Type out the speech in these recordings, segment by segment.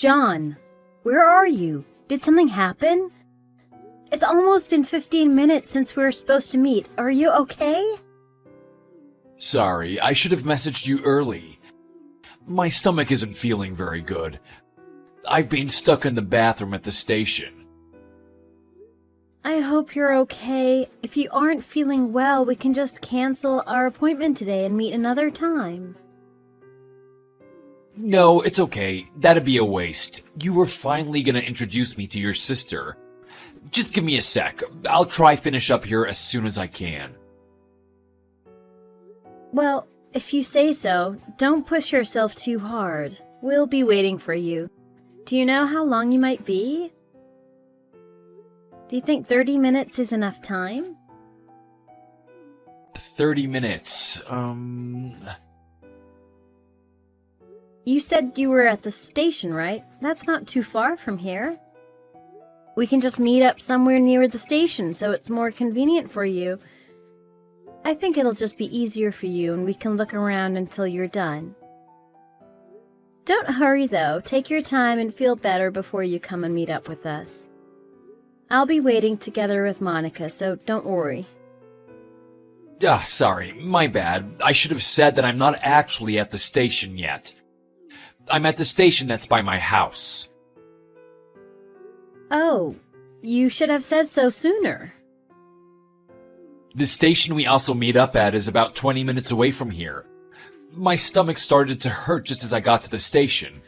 John, where are you? Did something happen? It's almost been 15 minutes since we were supposed to meet. Are you okay? Sorry, I should have messaged you early. My stomach isn't feeling very good. I've been stuck in the bathroom at the station. I hope you're okay. If you aren't feeling well, we can just cancel our appointment today and meet another time. No, it's okay. That'd be a waste. You were finally gonna introduce me to your sister. Just give me a sec. I'll try finish up here as soon as I can. Well, if you say so, don't push yourself too hard. We'll be waiting for you. Do you know how long you might be? Do you think 30 minutes is enough time? 30 minutes, You said you were at the station, right? That's not too far from here. We can just meet up somewhere near the station so it's more convenient for you. I think it'll just be easier for you and we can look around until you're done. Don't hurry though, take your time and feel better before you come and meet up with us. I'll be waiting together with Monica, so don't worry. Sorry, my bad. I should have said that I'm not actually at the station yet. I'm at the station that's by my house. Oh, you should have said so sooner. The station we also meet up at is about 20 minutes away from here. My stomach started to hurt just as I got to the station.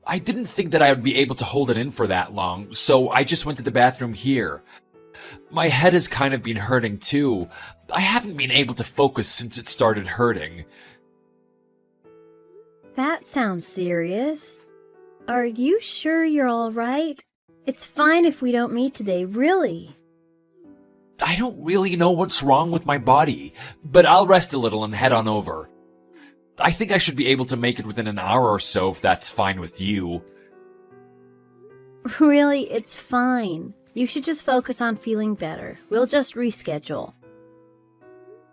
I didn't think that I would be able to hold it in for that long, so I just went to the bathroom here. My head has kind of been hurting too. I haven't been able to focus since it started hurting. That sounds serious. Are you sure you're all right? It's fine if we don't meet today, really. I don't really know what's wrong with my body, but I'll rest a little and head on over. I think I should be able to make it within an hour or so if that's fine with you. Really, it's fine. You should just focus on feeling better. We'll just reschedule.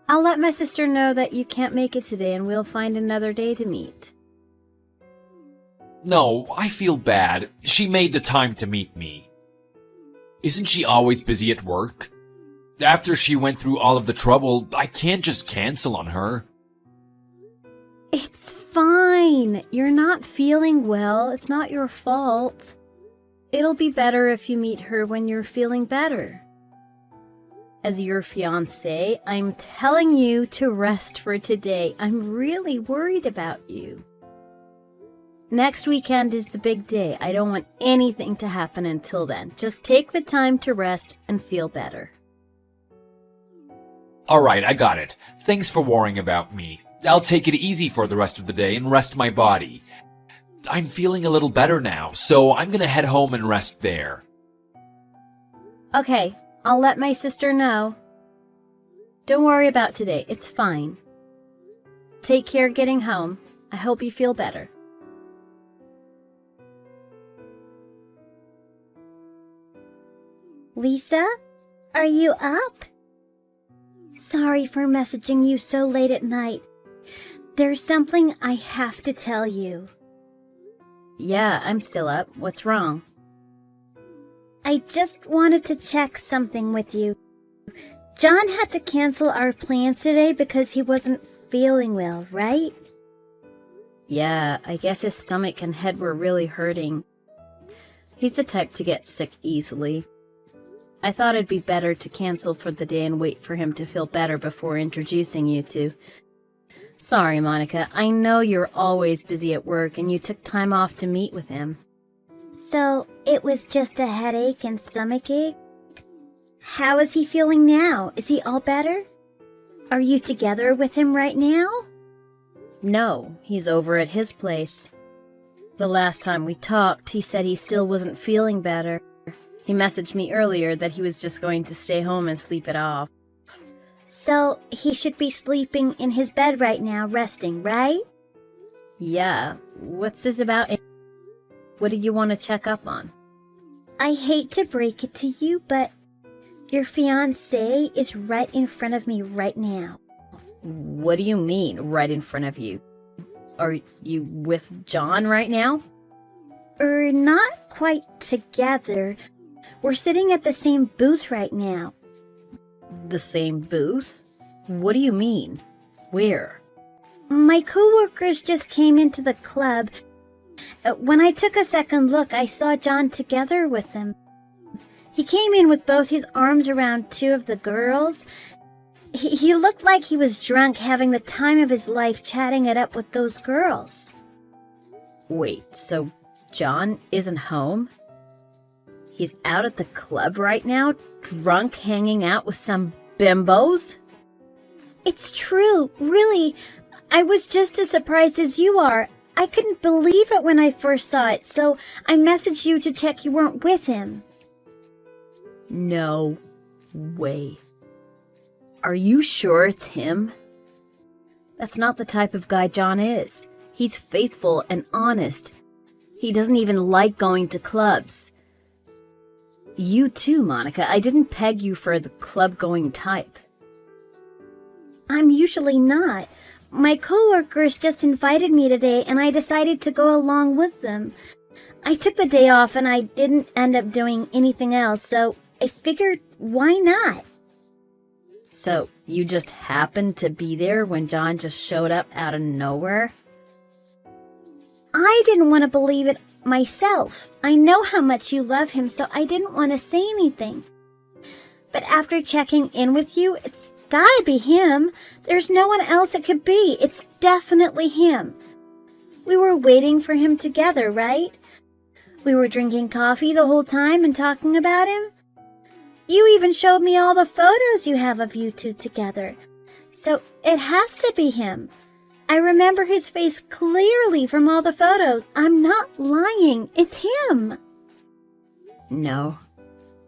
I'll let my sister know that you can't make it today and we'll find another day to meet. No, I feel bad. She made the time to meet me. Isn't she always busy at work? After she went through all of the trouble, I can't just cancel on her. It's fine. You're not feeling well. It's not your fault. It'll be better if you meet her when you're feeling better. As your fiancé, I'm telling you to rest for today. I'm really worried about you. Next weekend is the big day. I don't want anything to happen until then. Just take the time to rest and feel better. Alright, I got it. Thanks for worrying about me. I'll take it easy for the rest of the day and rest my body. I'm feeling a little better now, so I'm gonna head home and rest there. Okay, I'll let my sister know. Don't worry about today. It's fine. Take care getting home. I hope you feel better. Lisa, are you up? Sorry for messaging you so late at night. There's something I have to tell you. Yeah, I'm still up. What's wrong? I just wanted to check something with you. John had to cancel our plans today because he wasn't feeling well, right? Yeah, I guess his stomach and head were really hurting. He's the type to get sick easily. I thought it'd be better to cancel for the day and wait for him to feel better before introducing you two. Sorry, Monica. I know you're always busy at work and you took time off to meet with him. So, it was just a headache and stomachache? How is he feeling now? Is he all better? Are you together with him right now? No, he's over at his place. The last time we talked, he said he still wasn't feeling better. He messaged me earlier that he was just going to stay home and sleep it off. So, he should be sleeping in his bed right now, resting, right? Yeah, what's this about? What do you want to check up on? I hate to break it to you, but your fiancé is right in front of me right now. What do you mean, right in front of you? Are you with John right now? Not quite together. We're sitting at the same booth right now. The same booth? What do you mean? Where? My coworkers just came into the club. When I took a second look, I saw John together with them. He came in with both his arms around two of the girls. He looked like he was drunk, having the time of his life chatting it up with those girls. Wait, so John isn't home? He's out at the club right now, drunk, hanging out with some bimbos? It's true, really. I was just as surprised as you are. I couldn't believe it when I first saw it, so I messaged you to check you weren't with him. No way. Are you sure it's him? That's not the type of guy John is. He's faithful and honest. He doesn't even like going to clubs. You too, Monica. I didn't peg you for the club-going type. I'm usually not. My coworkers just invited me today, and I decided to go along with them. I took the day off, and I didn't end up doing anything else, so I figured, why not? So, you just happened to be there when John just showed up out of nowhere? I didn't want to believe it myself. I know how much you love him, so I didn't want to say anything. But after checking in with you, it's gotta be him. There's no one else it could be. It's definitely him. We were waiting for him together, right? We were drinking coffee the whole time and talking about him. You even showed me all the photos you have of you two together. So it has to be him. I remember his face clearly from all the photos. I'm not lying. It's him. No,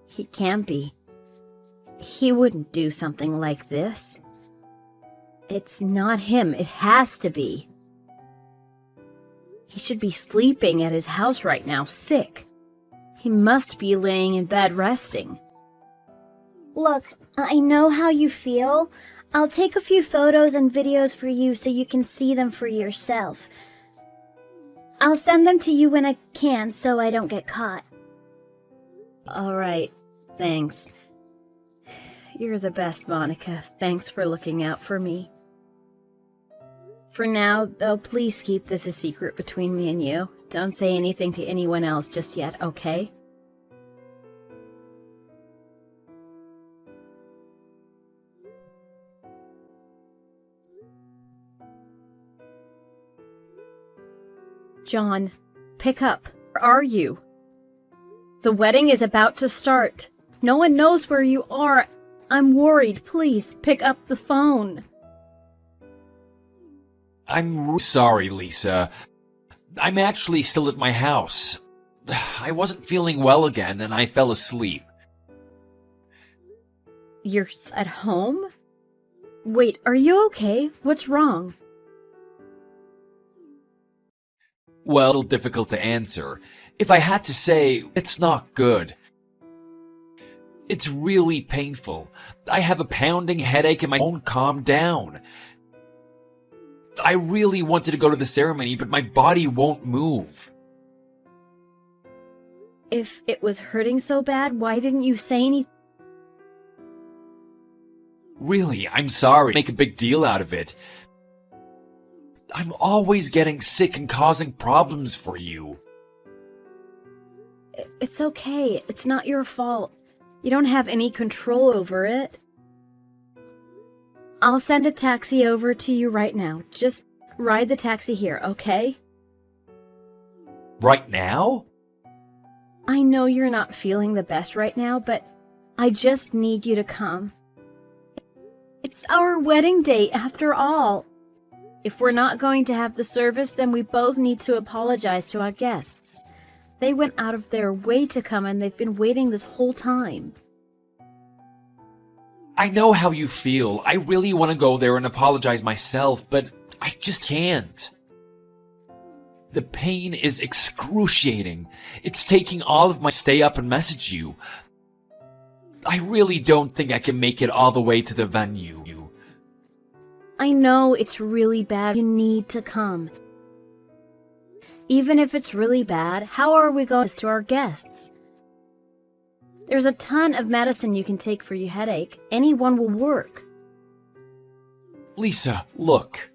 he can't be. He wouldn't do something like this. It's not him. It has to be. He should be sleeping at his house right now, sick. He must be laying in bed resting. Look, I know how you feel. I'll take a few photos and videos for you so you can see them for yourself. I'll send them to you when I can so I don't get caught. All right, thanks. You're the best, Monica. Thanks for looking out for me. For now, though, please keep this a secret between me and you. Don't say anything to anyone else just yet, okay? John, pick up. Where are you? The wedding is about to start. No one knows where you are. I'm worried. Please, pick up the phone. I'm sorry, Lisa. I'm actually still at my house. I wasn't feeling well again, and I fell asleep. You're at home? Wait, are you okay? What's wrong? Well, difficult to answer. If I had to say, it's not good. It's really painful. I have a pounding headache and I won't calm down. I really wanted to go to the ceremony, but my body won't move. If it was hurting so bad, why didn't you say anything? Really, I'm sorry. Make a big deal out of it. I'm always getting sick and causing problems for you. It's okay. It's not your fault. You don't have any control over it. I'll send a taxi over to you right now. Just ride the taxi here, okay? Right now? I know you're not feeling the best right now, but I just need you to come. It's our wedding day, after all. If we're not going to have the service, then we both need to apologize to our guests. They went out of their way to come, and they've been waiting this whole time. I know how you feel. I really want to go there and apologize myself, but I just can't. The pain is excruciating. It's taking all of my stay up and message you. I really don't think I can make it all the way to the venue. I know it's really bad. You need to come. Even if it's really bad, how are we going to our guests? There's a ton of medicine you can take for your headache. Any one will work. Lisa, look.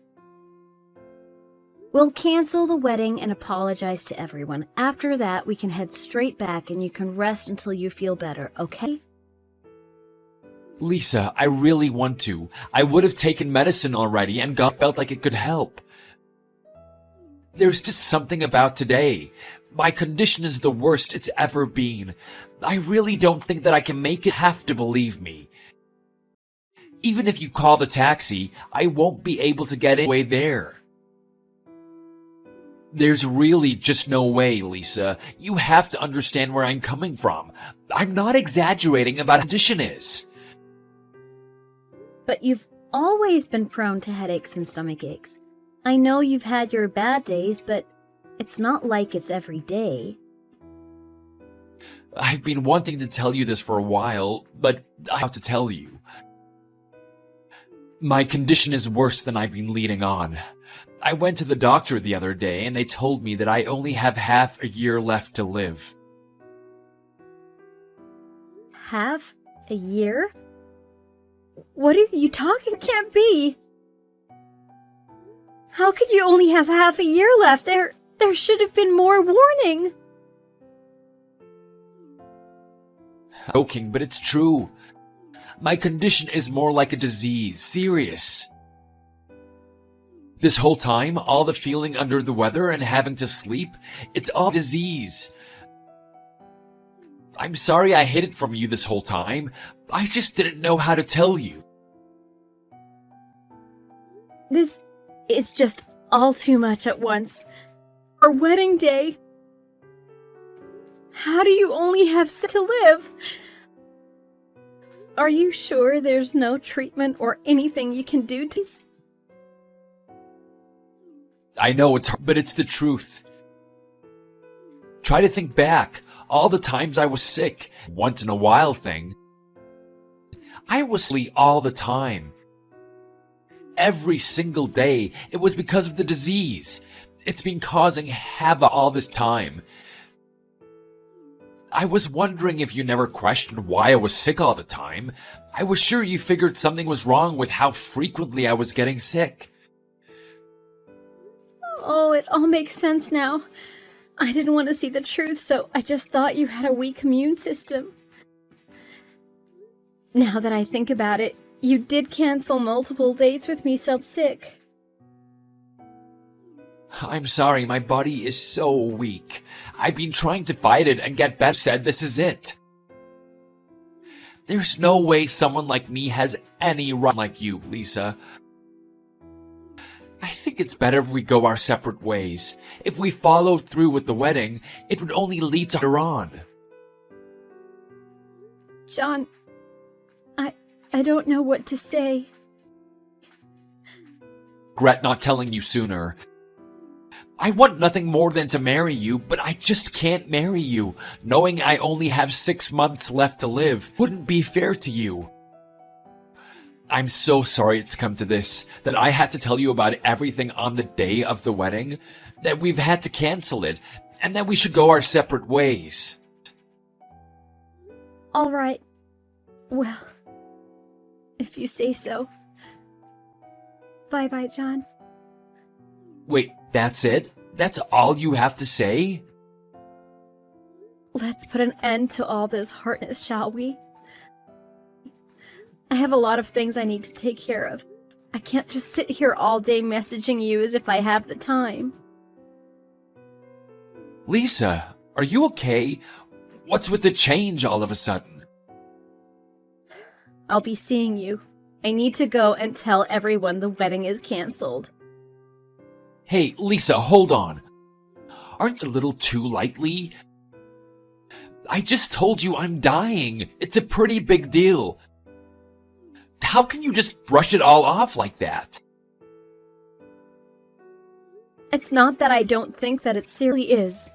We'll cancel the wedding and apologize to everyone. After that, we can head straight back and you can rest until you feel better, okay? Lisa, I really want to. I would have taken medicine already and God felt like it could help. There's just something about today. My condition is the worst it's ever been. I really don't think that I can make it. Have to believe me. Even if you call the taxi, I won't be able to get away there. There's really just no way, Lisa. You have to understand where I'm coming from. I'm not exaggerating about how condition is. But you've always been prone to headaches and stomach aches. I know you've had your bad days, but it's not like it's every day. I've been wanting to tell you this for a while, but I have to tell you. My condition is worse than I've been leading on. I went to the doctor the other day and they told me that I only have half a year left to live. Half a year? What are you talking? Can't be. How could you only have half a year left? There should have been more warning. Joking, but it's true. My condition is more like a disease, serious. This whole time, all the feeling under the weather and having to sleep, it's all disease. I'm sorry I hid it from you this whole time. I just didn't know how to tell you. This is just all too much at once. Our wedding day. How do you only have to live? Are you sure there's no treatment or anything you can do to... I know it's hard, but it's the truth. Try to think back. All the times I was sick, once in a while thing. I was sick all the time. Every single day, it was because of the disease. It's been causing havoc all this time. I was wondering if you never questioned why I was sick all the time. I was sure you figured something was wrong with how frequently I was getting sick. Oh, it all makes sense now. I didn't want to see the truth, so I just thought you had a weak immune system. Now that I think about it, you did cancel multiple dates with me so sick. I'm sorry, my body is so weak. I've been trying to fight it and get better. Said this is it. There's no way someone like me has any right like you, Lisa. I think it's better if we go our separate ways. If we followed through with the wedding, it would only lead to later on. John, I don't know what to say. Regret not telling you sooner. I want nothing more than to marry you, but I just can't marry you. Knowing I only have 6 months left to live wouldn't be fair to you. I'm so sorry it's come to this, that I had to tell you about everything on the day of the wedding, that we've had to cancel it, and that we should go our separate ways. All right. Well, if you say so. Bye-bye, John. Wait, that's it? That's all you have to say? Let's put an end to all this hardness, shall we? I have a lot of things I need to take care of. I can't just sit here all day messaging you as if I have the time. Lisa, are you okay? What's with the change all of a sudden? I'll be seeing you. I need to go and tell everyone the wedding is cancelled. Hey, Lisa, hold on. Aren't you a little too lightly? I just told you I'm dying. It's a pretty big deal. How can you just brush it all off like that? It's not that I don't think that it seriously is.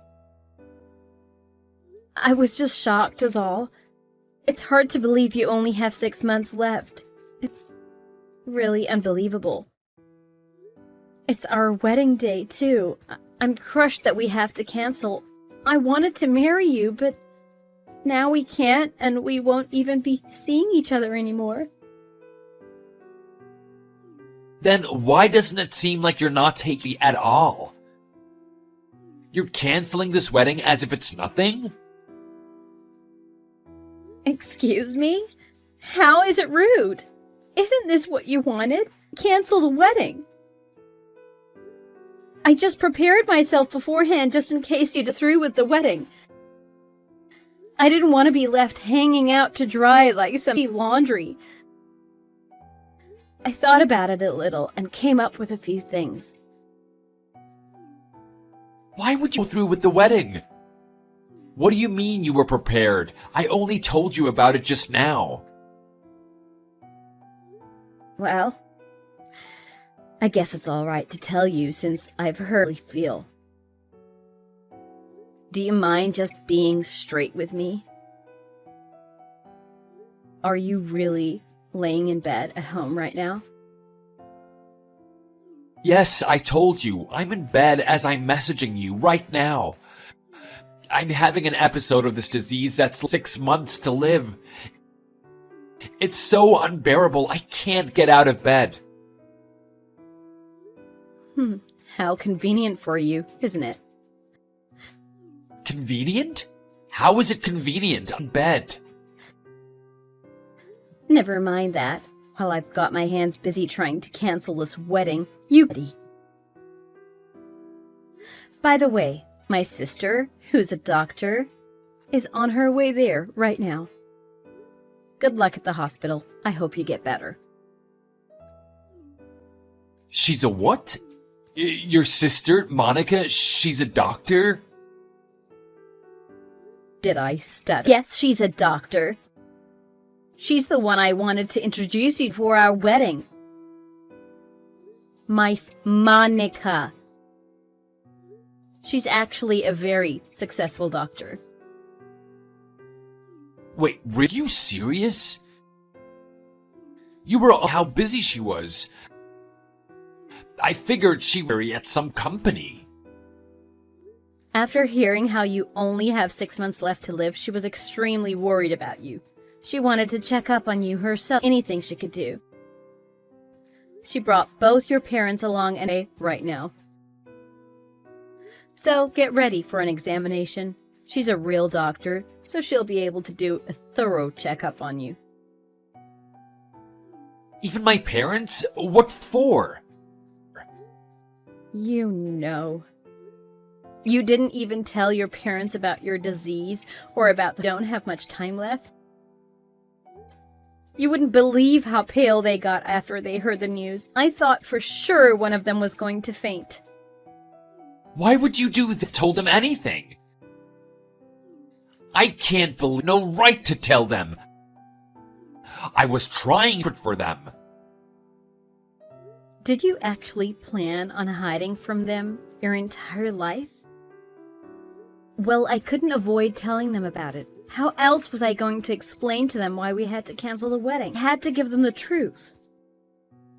I was just shocked is all. It's hard to believe you only have 6 months left. It's really unbelievable. It's our wedding day, too. I'm crushed that we have to cancel. I wanted to marry you, but now we can't, and we won't even be seeing each other anymore. Then why doesn't it seem like you're not taking it at all? You're canceling this wedding as if it's nothing? Excuse me? How is it rude? Isn't this what you wanted? Cancel the wedding. I just prepared myself beforehand just in case you'd through with the wedding. I didn't want to be left hanging out to dry like some laundry. I thought about it a little and came up with a few things. Why would you go through with the wedding? What do you mean you were prepared? I only told you about it just now. Well, I guess it's all right to tell you since I've heard how you feel. Do you mind just being straight with me? Are you really laying in bed at home right now? Yes, I told you. I'm in bed as I'm messaging you right now. I'm having an episode of this disease that's 6 months to live. It's so unbearable, I can't get out of bed. How convenient for you, isn't it? Convenient? How is it convenient on bed? Never mind that. While I've got my hands busy trying to cancel this wedding, you ready? By the way, my sister, who's a doctor, is on her way there right now. Good luck at the hospital. I hope you get better. She's a what? Your sister, Monica, she's a doctor? Did I stutter? Yes, she's a doctor. She's the one I wanted to introduce you for our wedding. Monica. She's actually a very successful doctor. Wait, were you serious? You were how busy she was. I figured she was at some company. After hearing how you only have 6 months left to live, she was extremely worried about you. She wanted to check up on you herself, anything she could do. She brought both your parents along and right now. So get ready for an examination. She's a real doctor, so she'll be able to do a thorough checkup on you. Even my parents? What for? You know. You didn't even tell your parents about your disease or about don't have much time left? You wouldn't believe how pale they got after they heard the news. I thought for sure one of them was going to faint. Why would you do that? Told them anything? I can't believe no right to tell them. I was trying for them. Did you actually plan on hiding from them your entire life? Well, I couldn't avoid telling them about it. How else was I going to explain to them why we had to cancel the wedding? I had to give them the truth.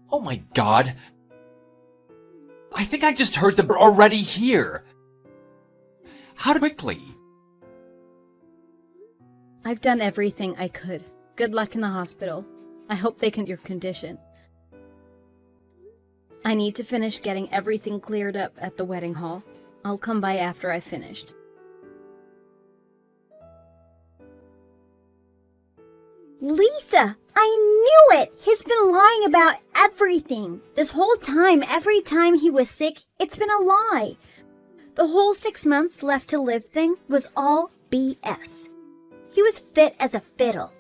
Oh my god. I think I just heard them already here. How quickly? I've done everything I could. Good luck in the hospital. I hope they can your condition. I need to finish getting everything cleared up at the wedding hall. I'll come by after I've finished. Lisa, I knew it! He's been lying about everything. This whole time, every time he was sick, it's been a lie. The whole 6 months left to live thing was all BS. He was fit as a fiddle.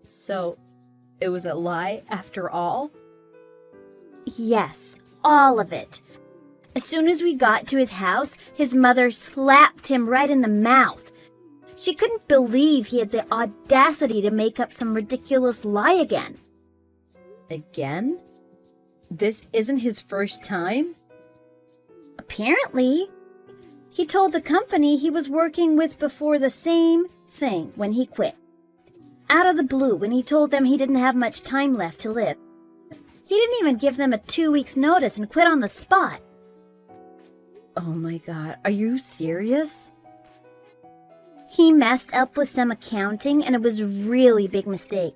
So, it was a lie after all? Yes, all of it. As soon as we got to his house, his mother slapped him right in the mouth. She couldn't believe he had the audacity to make up some ridiculous lie again. Again? This isn't his first time? Apparently. He told the company he was working with before the same thing when he quit. Out of the blue, when he told them he didn't have much time left to live. He didn't even give them a 2 weeks notice and quit on the spot. Oh my god, are you serious? He messed up with some accounting and it was a really big mistake.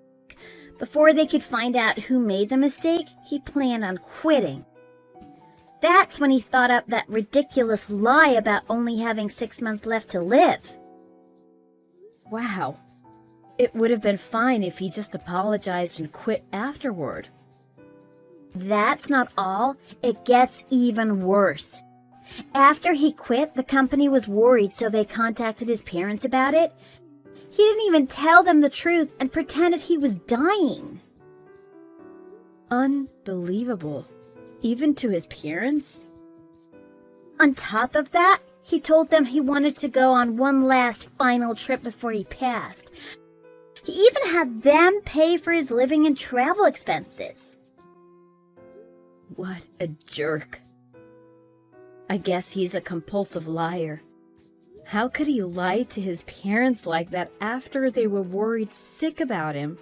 Before they could find out who made the mistake, he planned on quitting. That's when he thought up that ridiculous lie about only having 6 months left to live. Wow. It would have been fine if he just apologized and quit afterward. That's not all. It gets even worse. After he quit, the company was worried, so they contacted his parents about it. He didn't even tell them the truth and pretended he was dying. Unbelievable. Even to his parents? On top of that, he told them he wanted to go on one last final trip before he passed. He even had them pay for his living and travel expenses. What a jerk. I guess he's a compulsive liar. How could he lie to his parents like that after they were worried sick about him?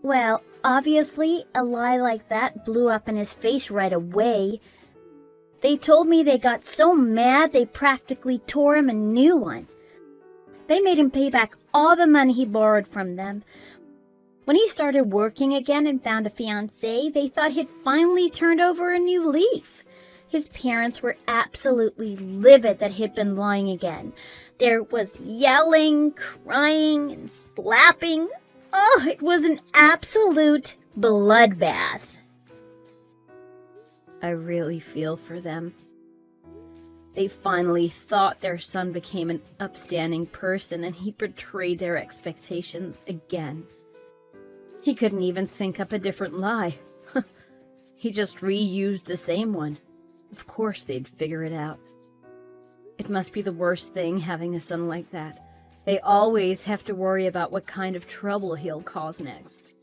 Well, obviously, a lie like that blew up in his face right away. They told me they got so mad they practically tore him a new one. They made him pay back all the money he borrowed from them. When he started working again and found a fiancée, they thought he'd finally turned over a new leaf. His parents were absolutely livid that he'd been lying again. There was yelling, crying, and slapping. Oh, it was an absolute bloodbath. I really feel for them. They finally thought their son became an upstanding person and he betrayed their expectations again. He couldn't even think up a different lie. He just reused the same one. Of course they'd figure it out. It must be the worst thing having a son like that. They always have to worry about what kind of trouble he'll cause next.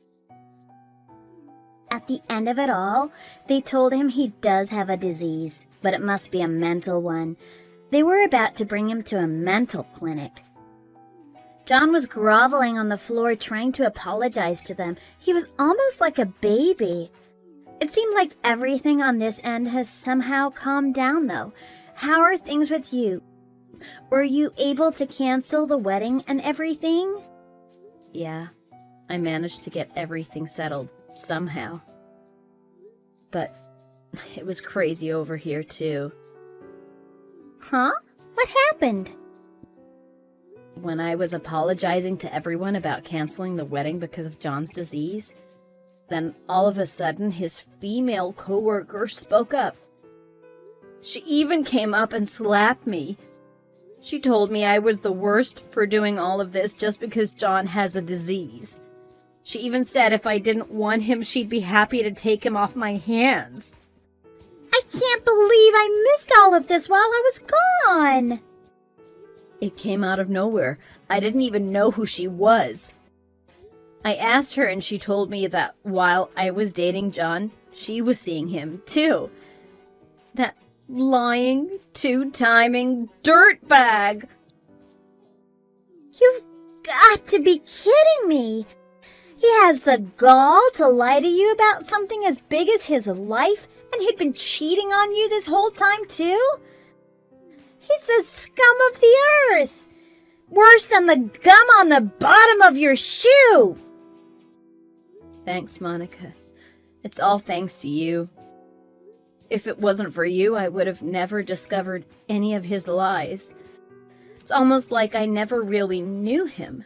At the end of it all, they told him he does have a disease, but it must be a mental one. They were about to bring him to a mental clinic. John was groveling on the floor trying to apologize to them. He was almost like a baby. It seemed like everything on this end has somehow calmed down, though. How are things with you? Were you able to cancel the wedding and everything? Yeah, I managed to get everything settled somehow. But it was crazy over here, too. Huh? What happened? When I was apologizing to everyone about canceling the wedding because of John's disease, then all of a sudden his female coworker spoke up. She even came up and slapped me. She told me I was the worst for doing all of this just because John has a disease. She even said if I didn't want him, she'd be happy to take him off my hands. I can't believe I missed all of this while I was gone. It came out of nowhere. I didn't even know who she was. I asked her and she told me that while I was dating John, she was seeing him too. That lying, two-timing dirtbag. You've got to be kidding me. He has the gall to lie to you about something as big as his life, and he'd been cheating on you this whole time too? He's the scum of the earth. Worse than the gum on the bottom of your shoe. Thanks, Monica. It's all thanks to you. If it wasn't for you, I would have never discovered any of his lies. It's almost like I never really knew him.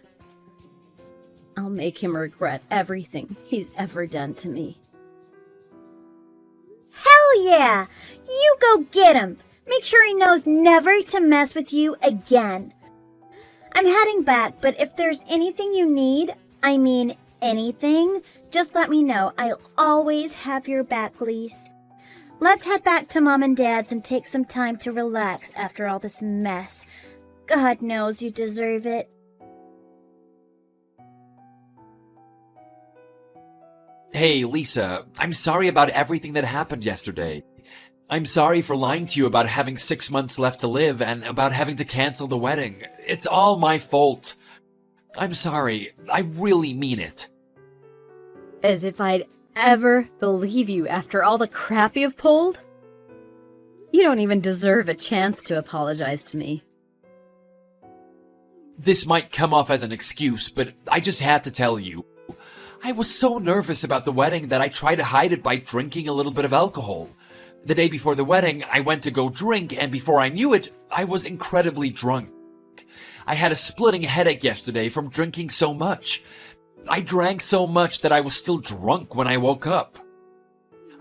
I'll make him regret everything he's ever done to me. Hell yeah! You go get him. Make sure he knows never to mess with you again. I'm heading back, but if there's anything you need, I mean anything, just let me know. I'll always have your back, Lise. Let's head back to Mom and Dad's and take some time to relax after all this mess. God knows you deserve it. Hey, Lisa, I'm sorry about everything that happened yesterday. I'm sorry for lying to you about having 6 months left to live and about having to cancel the wedding. It's all my fault. I'm sorry. I really mean it. As if I'd ever believe you after all the crap you've pulled? You don't even deserve a chance to apologize to me. This might come off as an excuse, but I just had to tell you. I was so nervous about the wedding that I tried to hide it by drinking a little bit of alcohol. The day before the wedding, I went to go drink, and before I knew it, I was incredibly drunk. I had a splitting headache yesterday from drinking so much. I drank so much that I was still drunk when I woke up.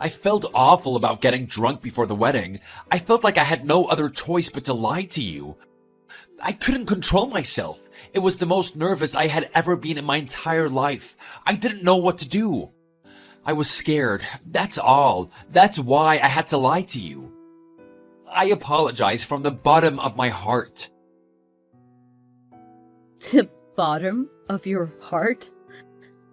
I felt awful about getting drunk before the wedding. I felt like I had no other choice but to lie to you. I couldn't control myself. It was the most nervous I had ever been in my entire life. I didn't know what to do. I was scared. That's all. That's why I had to lie to you. I apologize from the bottom of my heart. The bottom of your heart?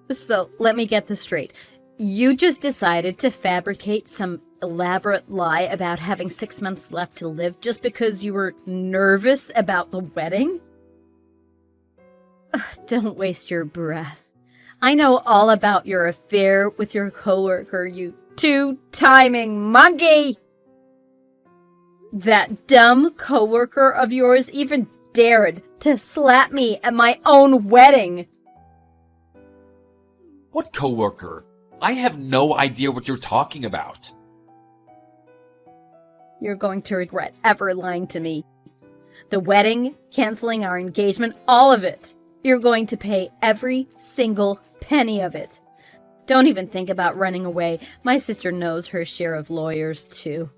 So, let me get this straight. You just decided to fabricate some elaborate lie about having 6 months left to live just because you were nervous about the wedding? Ugh, don't waste your breath. I know all about your affair with your coworker, you two-timing monkey! That dumb coworker of yours even dared to slap me at my own wedding! What coworker? I have no idea what you're talking about. You're going to regret ever lying to me. The wedding, canceling our engagement, all of it. You're going to pay every single penny of it. Don't even think about running away. My sister knows her share of lawyers, too.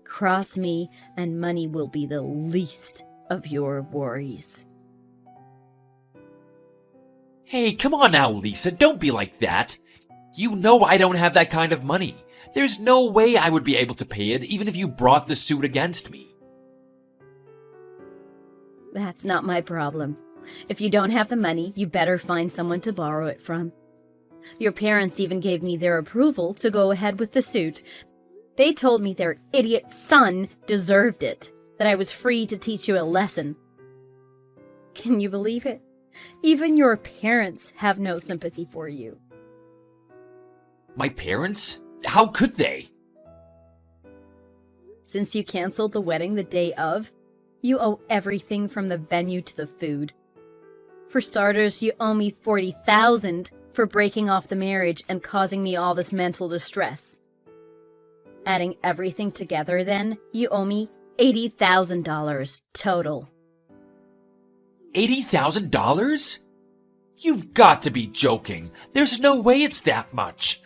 Cross me, and money will be the least of your worries. Hey, come on now, Lisa. Don't be like that. You know I don't have that kind of money. There's no way I would be able to pay it, even if you brought the suit against me. That's not my problem. If you don't have the money, you better find someone to borrow it from. Your parents even gave me their approval to go ahead with the suit. They told me their idiot son deserved it, that I was free to teach you a lesson. Can you believe it? Even your parents have no sympathy for you. My parents? How could they? Since you canceled the wedding the day of, you owe everything from the venue to the food. For starters, you owe me $40,000 for breaking off the marriage and causing me all this mental distress. Adding everything together then, you owe me $80,000 total. $80,000? You've got to be joking. There's no way it's that much.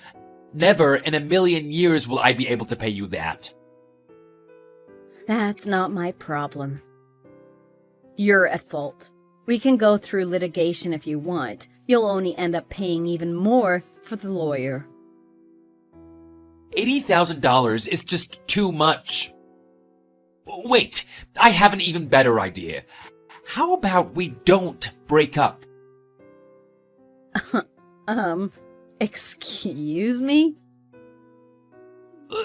Never in a million years will I be able to pay you that. That's not my problem. You're at fault. We can go through litigation if you want. You'll only end up paying even more for the lawyer. $80,000 is just too much. Wait, I have an even better idea. How about we don't break up? Excuse me?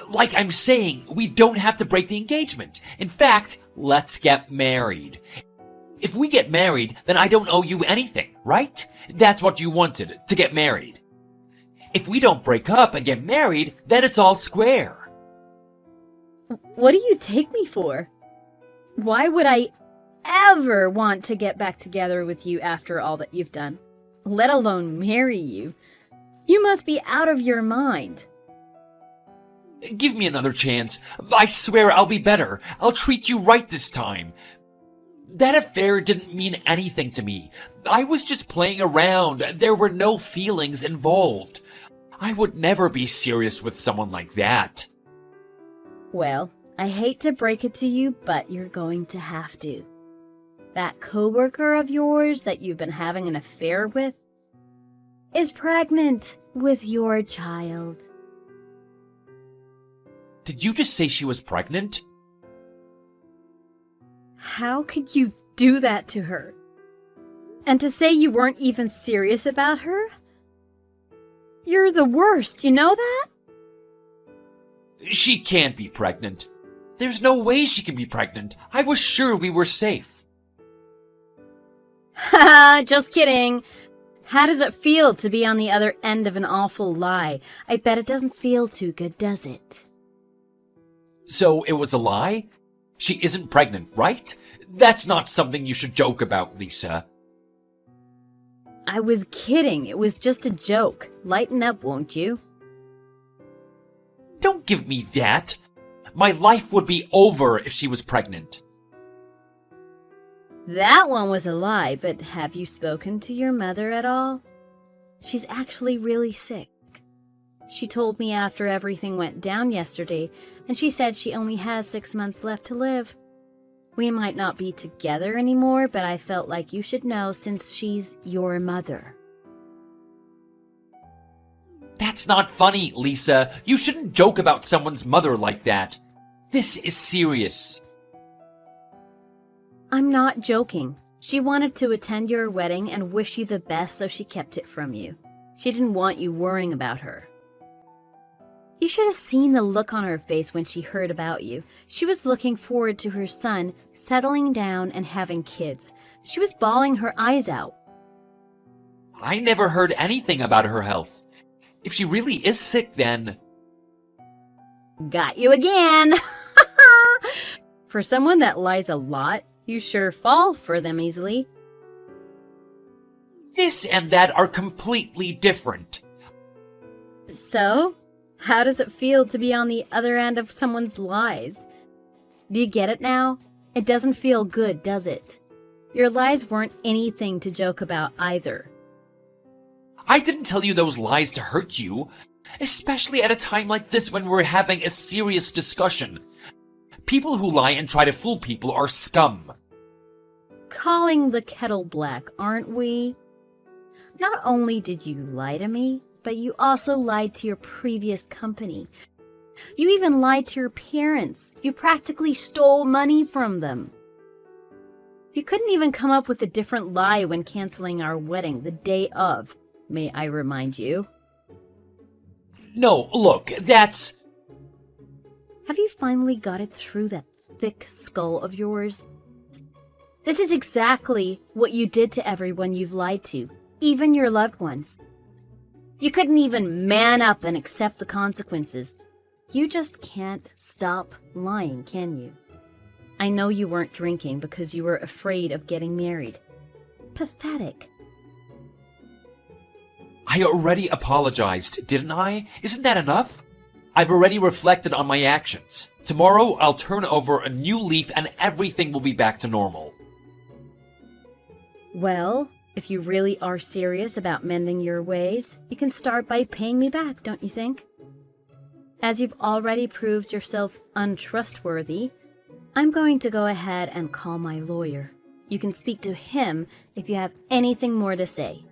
Like I'm saying, we don't have to break the engagement. In fact, let's get married. If we get married, then I don't owe you anything, right? That's what you wanted, to get married. If we don't break up and get married, then it's all square. What do you take me for? Why would I ever want to get back together with you after all that you've done? Let alone marry you. You must be out of your mind. Give me another chance. I swear I'll be better. I'll treat you right this time. That affair didn't mean anything to me. I was just playing around. There were no feelings involved. I would never be serious with someone like that. Well, I hate to break it to you, but you're going to have to. That coworker of yours that you've been having an affair with is pregnant with your child. Did you just say she was pregnant? How could you do that to her? And to say you weren't even serious about her? You're the worst, you know that? She can't be pregnant. There's no way she can be pregnant. I was sure we were safe. Haha, just kidding. How does it feel to be on the other end of an awful lie? I bet it doesn't feel too good, does it? So it was a lie? She isn't pregnant, right? That's not something you should joke about, Lisa. I was kidding. It was just a joke. Lighten up, won't you? Don't give me that. My life would be over if she was pregnant. That one was a lie, but have you spoken to your mother at all? She's actually really sick. She told me after everything went down yesterday, and she said she only has 6 months left to live. We might not be together anymore, but I felt like you should know since she's your mother. That's not funny, Lisa. You shouldn't joke about someone's mother like that. This is serious. I'm not joking. She wanted to attend your wedding and wish you the best, so she kept it from you. She didn't want you worrying about her. You should have seen the look on her face when she heard about you. She was looking forward to her son settling down and having kids. She was bawling her eyes out. I never heard anything about her health. If she really is sick, then... Got you again! For someone that lies a lot, you sure fall for them easily. This and that are completely different. So, how does it feel to be on the other end of someone's lies? Do you get it now? It doesn't feel good, does it? Your lies weren't anything to joke about either. I didn't tell you those lies to hurt you, especially at a time like this when we're having a serious discussion. People who lie and try to fool people are scum. Calling the kettle black, aren't we? Not only did you lie to me, but you also lied to your previous company. You even lied to your parents. You practically stole money from them. You couldn't even come up with a different lie when canceling our wedding the day of, may I remind you. No, look, that's... Have you finally got it through that thick skull of yours? This is exactly what you did to everyone you've lied to, even your loved ones. You couldn't even man up and accept the consequences. You just can't stop lying, can you? I know you weren't drinking because you were afraid of getting married. Pathetic. I already apologized, didn't I? Isn't that enough? I've already reflected on my actions. Tomorrow, I'll turn over a new leaf and everything will be back to normal. Well, if you really are serious about mending your ways, you can start by paying me back, don't you think? As you've already proved yourself untrustworthy, I'm going to go ahead and call my lawyer. You can speak to him if you have anything more to say.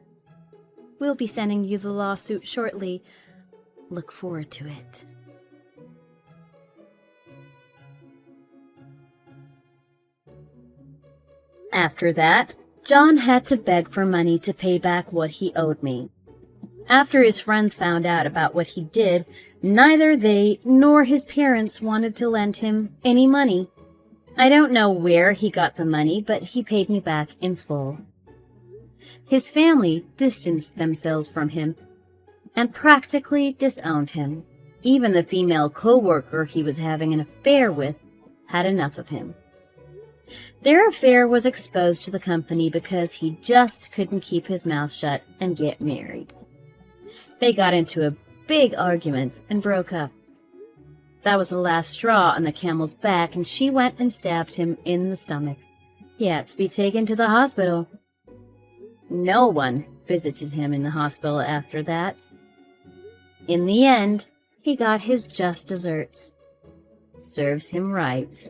We'll be sending you the lawsuit shortly. Look forward to it. After that, John had to beg for money to pay back what he owed me. After his friends found out about what he did, neither they nor his parents wanted to lend him any money. I don't know where he got the money, but he paid me back in full. His family distanced themselves from him and practically disowned him. Even the female co-worker he was having an affair with had enough of him. Their affair was exposed to the company because he just couldn't keep his mouth shut and get married. They got into a big argument and broke up. That was the last straw on the camel's back, and she went and stabbed him in the stomach. He had to be taken to the hospital. No one visited him in the hospital after that. In the end, he got his just desserts. Serves him right.